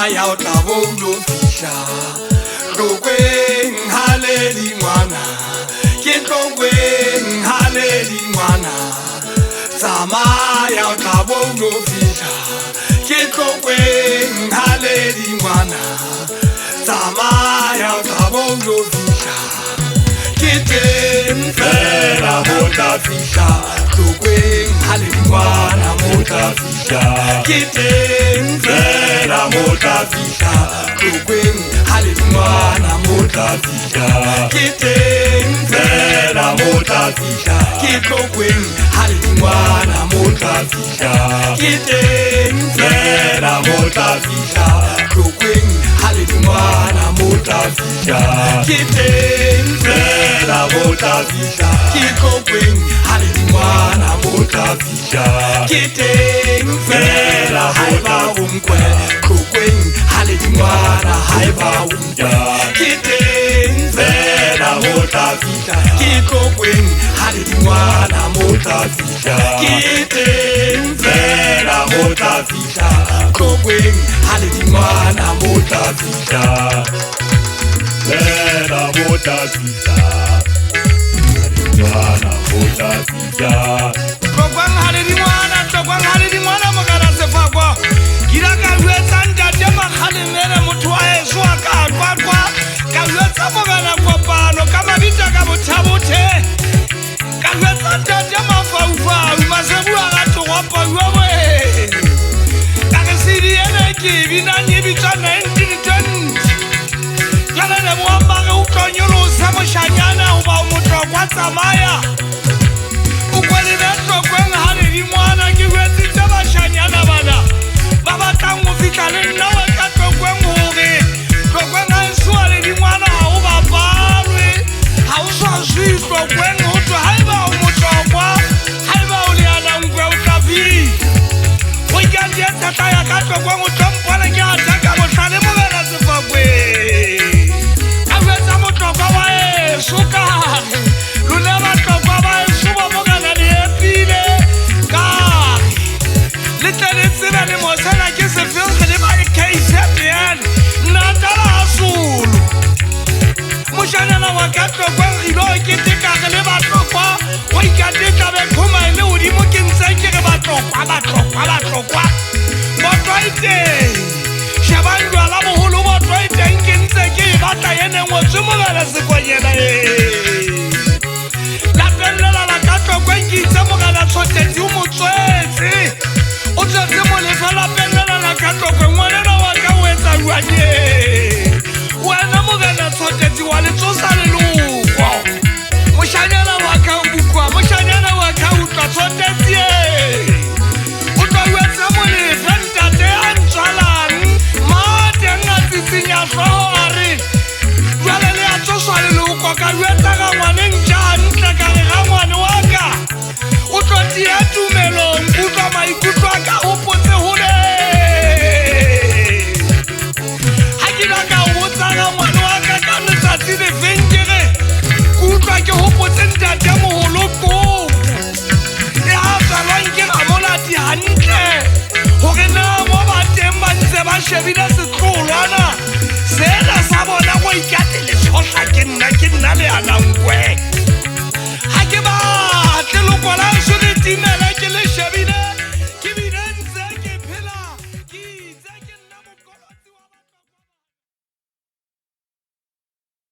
tsamaya o tla bo lo fihla Tlokweng ha le di ngwana Ke tlokweng ha le di ngwana Tsamaya o tla bo lo fihla Ke tlokweng ha le di ngwana Tsamaya o tla bo lo fihla Ke teng fela mo tla fihla Tlokweng ha le di ngwana mo tla fihla Ke teng fela mo tla fihla Tlokweng ha le di ngwana mo tla fihla Ke teng fela mo tla fihla Ke tlokweng ha le di ngwana mo tla fihla Ke teng fela mo tla fihla Tlokweng ha le di ngwana mo tla fihla Ke teng fela mo tla fihla Ke tlokweng ha le di ngwana mo tla fihla Ke teng fela haeba o nkwe Tlokweng ha le di ngwana haeba o nkwe Ke teng fela mo tla fihla Ke tlokweng ha le di ngwana mo tla fihla Ke teng fela mo tla fihla Tlokweng ha le di ngwana mo tla fihla Fela mo tla fihla Ngwana mo tla fihla Tlokweng ha le di ngwana Tlokweng ha le di ngwana Mogala Sefako Kila ka jwetsa ntate Makgalemele motho wa eso a ka twatwa Ka jwetsa Mogala Kopano ka mabitsa ka bothabothe Ka jwetsa ntate Mafaufau Masebu a gatoropo yo moeng Ka re sedi ene ke bina nyebitswa 1920 Jale le moambare o tlonyolosa moshanyana Oba o motlokwa tsamaya O kwele le Tlokweng ha le di ngwana Ke jwetsitse bashanyana bana Ba batlang go fihla le nna we ka Tlokweng hore Tlokweng ha eso a le di ngwana ha o bapalwe Ha o swaswi Tlokweng ho tswa haeba o motlokwa Haeba o leana nkwe o tla fihla Ho ikandietsa tla ya ka Tlokweng o tlompona ke ataka mohlale mo